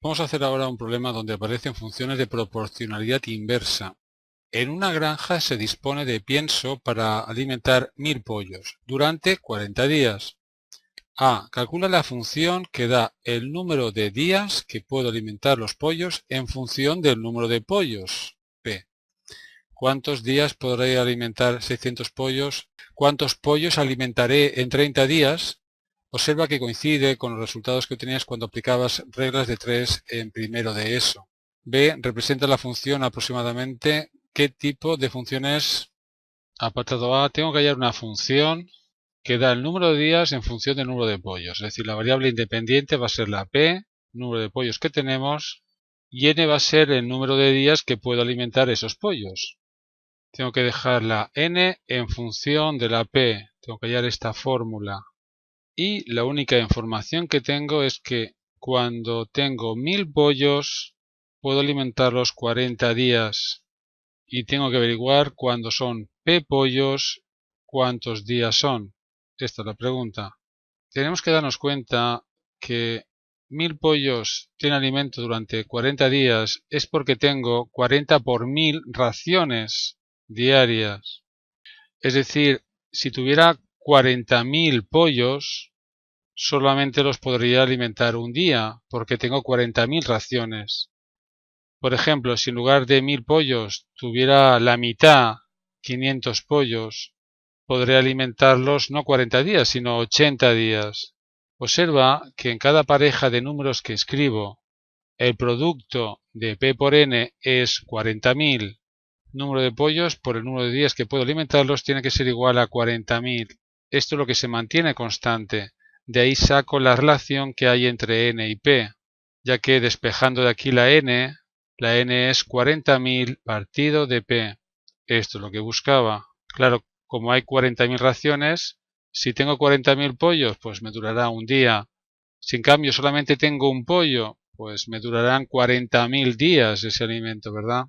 Vamos a hacer ahora un problema donde aparecen funciones de proporcionalidad inversa. En una granja se dispone de pienso para alimentar 1000 pollos durante 40 días. A. Calcula la función que da el número de días que puedo alimentar los pollos en función del número de pollos. B. ¿Cuántos días podré alimentar 600 pollos? ¿Cuántos pollos alimentaré en 30 días? Observa que coincide con los resultados que obtenías cuando aplicabas reglas de 3 en primero de ESO. B. Representa la función aproximadamente. ¿Qué tipo de función es? Apartado A. Tengo que hallar una función que da el número de días en función del número de pollos. Es decir, la variable independiente va a ser la P, número de pollos que tenemos, y N va a ser el número de días que puedo alimentar esos pollos. Tengo que dejar la N en función de la P. Tengo que hallar esta fórmula. Y la única información que tengo es que cuando tengo 1000 pollos, puedo alimentarlos 40 días. Y tengo que averiguar cuándo son P pollos, cuántos días son. Esta es la pregunta. Tenemos que darnos cuenta que 1000 pollos tienen alimento durante 40 días es porque tengo 40 por 1000 raciones diarias. Es decir, si tuviera 40.000 pollos, solamente los podría alimentar un día, porque tengo 40.000 raciones. Por ejemplo, si en lugar de 1000 pollos tuviera la mitad, 500 pollos, podré alimentarlos no 40 días, sino 80 días. Observa que en cada pareja de números que escribo, el producto de P por N es 40.000. Número de pollos por el número de días que puedo alimentarlos tiene que ser igual a 40.000. Esto es lo que se mantiene constante. De ahí saco la relación que hay entre N y P, ya que despejando de aquí la N es 40.000 partido de P. Esto es lo que buscaba. Claro, como hay 40.000 raciones, si tengo 40.000 pollos, pues me durará un día. Si en cambio solamente tengo un pollo, pues me durarán 40.000 días ese alimento, ¿verdad?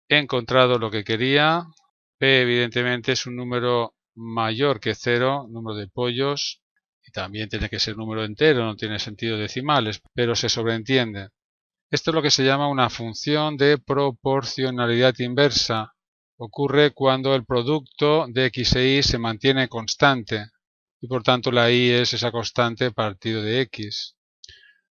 He encontrado lo que quería. P evidentemente es un número mayor que 0, número de pollos, y también tiene que ser número entero, no tiene sentido decimales, pero se sobreentiende. Esto es lo que se llama una función de proporcionalidad inversa. Ocurre cuando el producto de x e y se mantiene constante, y por tanto la y es esa constante partido de x.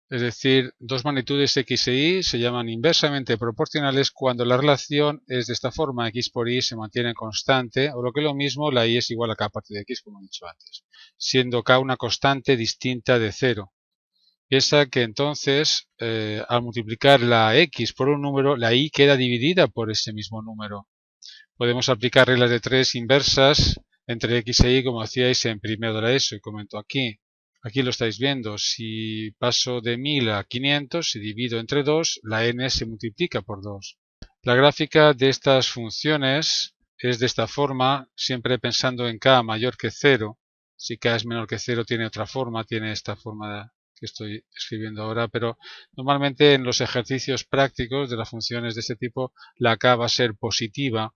Es decir, dos magnitudes x e y se llaman inversamente proporcionales cuando la relación es de esta forma, x por y se mantiene constante, o lo que es lo mismo, la y es igual a k partido de x, como he dicho antes, siendo k una constante distinta de 0. Piensa que entonces, al multiplicar la x por un número, la y queda dividida por ese mismo número. Podemos aplicar reglas de 3 inversas entre x e y, como hacíais en primero de la ESO, y comento aquí. Aquí lo estáis viendo, si paso de 1000 a 500, si divido entre 2, la n se multiplica por 2. La gráfica de estas funciones es de esta forma, siempre pensando en k mayor que 0. Si k es menor que 0 tiene otra forma, tiene esta forma que estoy escribiendo ahora, pero normalmente en los ejercicios prácticos de las funciones de este tipo, la k va a ser positiva.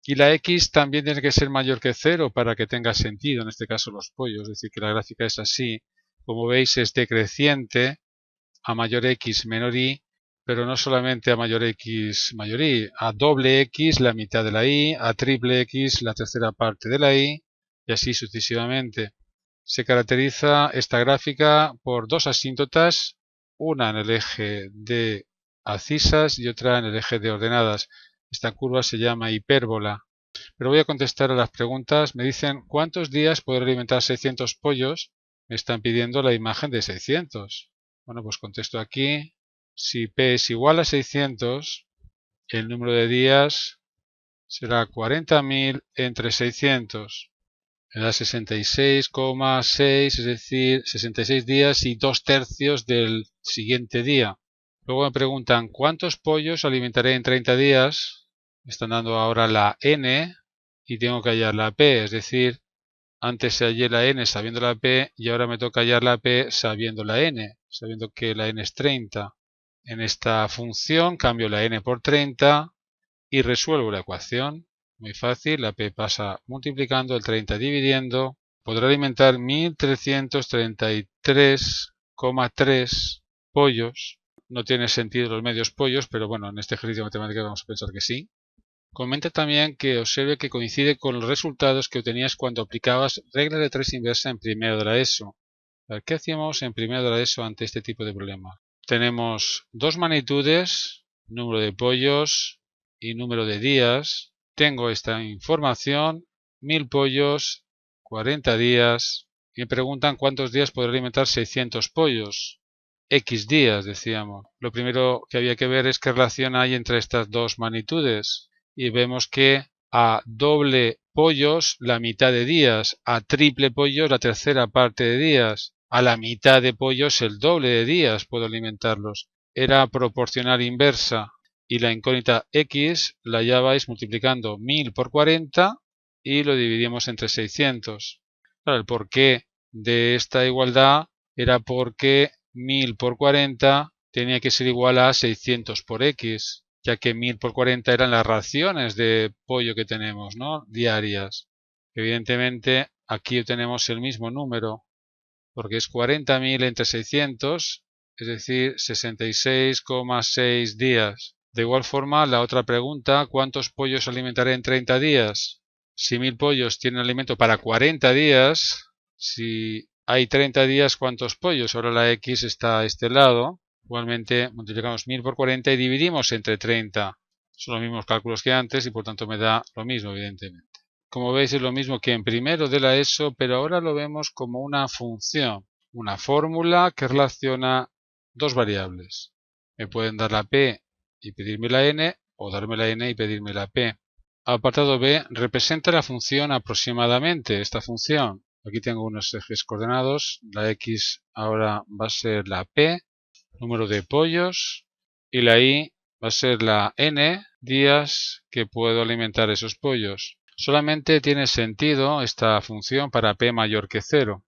Y la x también tiene que ser mayor que 0 para que tenga sentido, en este caso los pollos, es decir, que la gráfica es así. Como veis es decreciente, a mayor x menor y, pero no solamente a mayor x mayor y, a doble x la mitad de la y, a triple x la tercera parte de la y, y así sucesivamente. Se caracteriza esta gráfica por dos asíntotas, una en el eje de abscisas y otra en el eje de ordenadas. Esta curva se llama hipérbola. Pero voy a contestar a las preguntas. Me dicen, ¿cuántos días podré alimentar 600 pollos? Me están pidiendo la imagen de 600. Bueno, pues contesto aquí. Si P es igual a 600, el número de días será 40.000 entre 600. Me da 66,6, es decir, 66 días y 2/3 del siguiente día. Luego me preguntan, ¿cuántos pollos alimentaré en 30 días? Me están dando ahora la N y tengo que hallar la P, es decir, antes se hallé la N sabiendo la P y ahora me toca hallar la P sabiendo la N, sabiendo que la N es 30. En esta función cambio la N por 30 y resuelvo la ecuación. Muy fácil, la P pasa multiplicando, el 30 dividiendo. Podré alimentar 1333,3 pollos no tiene sentido los medios pollos, pero bueno, en este ejercicio de matemáticas vamos a pensar que sí. Comenta también que observe que coincide con los resultados que obtenías cuando aplicabas regla de 3 inversa en primero de la ESO. A ver, ¿qué hacíamos en primero de la ESO ante este tipo de problema? Tenemos dos magnitudes, número de pollos y número de días. Tengo esta información, 1000 pollos, 40 días. Y me preguntan cuántos días podré alimentar 600 pollos. X días, decíamos. Lo primero que había que ver es qué relación hay entre estas dos magnitudes. Y vemos que a doble pollos la mitad de días, a triple pollos la tercera parte de días, a la mitad de pollos el doble de días puedo alimentarlos. Era proporcional inversa y la incógnita X la hallabais multiplicando 1000 por 40 y lo dividimos entre 600. Claro, el porqué de esta igualdad era porque 1000 por 40 tenía que ser igual a 600 por X, ya que 1000 por 40 eran las raciones de pollo que tenemos, ¿no? Diarias. Evidentemente, aquí obtenemos el mismo número, porque es 40.000 entre 600, es decir, 66,6 días. De igual forma, la otra pregunta, ¿cuántos pollos alimentaré en 30 días? Si 1000 pollos tienen alimento para 40 días, si hay 30 días, ¿cuántos pollos? Ahora la X está a este lado. Igualmente multiplicamos 1000 por 40 y dividimos entre 30. Son los mismos cálculos que antes y por tanto me da lo mismo, evidentemente. Como veis es lo mismo que en primero de la ESO, pero ahora lo vemos como una función, una fórmula que relaciona dos variables. Me pueden dar la P y pedirme la N, o darme la N y pedirme la P. Apartado B representa la función aproximadamente, esta función. Aquí tengo unos ejes coordenados, la X ahora va a ser la P, número de pollos, y la Y va a ser la N días que puedo alimentar esos pollos. Solamente tiene sentido esta función para P mayor que 0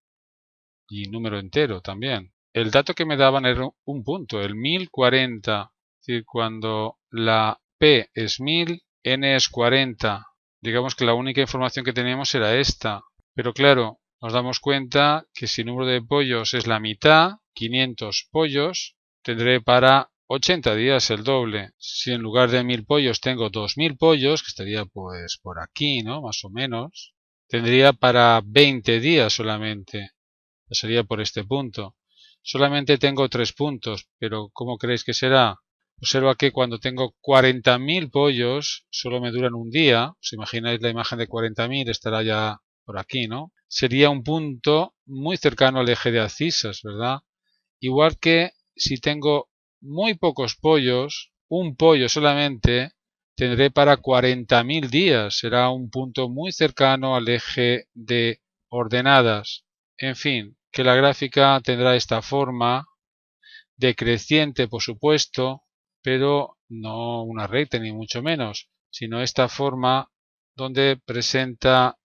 y número entero también. El dato que me daban era un punto, el 1040. Es decir, cuando la P es 1000, N es 40. Digamos que la única información que teníamos era esta. Pero claro, nos damos cuenta que si el número de pollos es la mitad, 500 pollos, tendré para 80 días el doble. Si en lugar de 1000 pollos tengo 2000 pollos, que estaría pues por aquí, ¿no? Más o menos, tendría para 20 días solamente. Sería por este punto. Solamente tengo 3 puntos, pero ¿cómo creéis que será? Observa que cuando tengo 40.000 pollos, solo me duran un día. ¿Os imagináis la imagen de 40.000? Estará ya por aquí, ¿no? Sería un punto muy cercano al eje de abscisas, ¿verdad? Igual que si tengo muy pocos pollos, un pollo solamente, tendré para 40.000 días. Será un punto muy cercano al eje de ordenadas. En fin, que la gráfica tendrá esta forma decreciente, por supuesto, pero no una recta ni mucho menos, sino esta forma donde presenta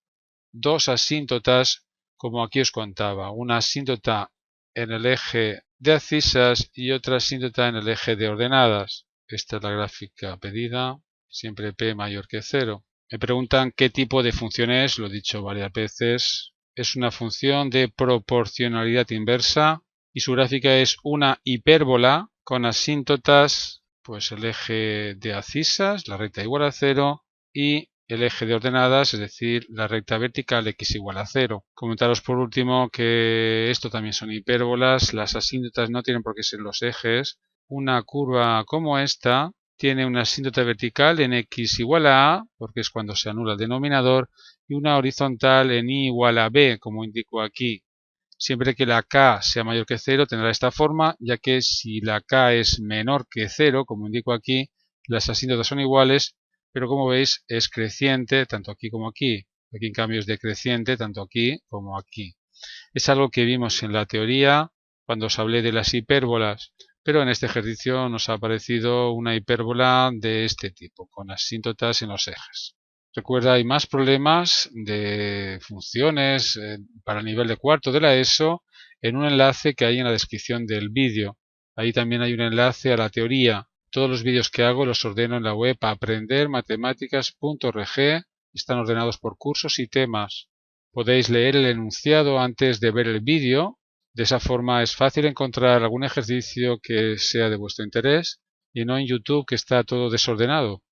dos asíntotas, como aquí os contaba, una asíntota en el eje de abscisas y otra asíntota en el eje de ordenadas. Esta es la gráfica pedida, siempre P mayor que 0. Me preguntan qué tipo de función es, lo he dicho varias veces. Es una función de proporcionalidad inversa y su gráfica es una hipérbola con asíntotas, pues el eje de abscisas, la recta igual a 0, y el eje de ordenadas, es decir, la recta vertical x igual a 0. Comentaros por último que esto también son hipérbolas, las asíntotas no tienen por qué ser los ejes. Una curva como esta tiene una asíntota vertical en x igual a a, porque es cuando se anula el denominador, y una horizontal en y igual a b, como indico aquí. Siempre que la k sea mayor que 0 tendrá esta forma, ya que si la k es menor que 0, como indico aquí, las asíntotas son iguales, pero como veis es creciente tanto aquí como aquí. Aquí en cambio es decreciente tanto aquí como aquí. Es algo que vimos en la teoría cuando os hablé de las hipérbolas, pero en este ejercicio nos ha aparecido una hipérbola de este tipo, con asíntotas en los ejes. Recuerda, hay más problemas de funciones para el nivel de cuarto de la ESO en un enlace que hay en la descripción del vídeo. Ahí también hay un enlace a la teoría. Todos los vídeos que hago los ordeno en la web aprendermatematicaas.org. Están ordenados por cursos y temas. Podéis leer el enunciado antes de ver el vídeo De esa forma es fácil encontrar algún ejercicio que sea de vuestro interés y no en YouTube, que está todo desordenado.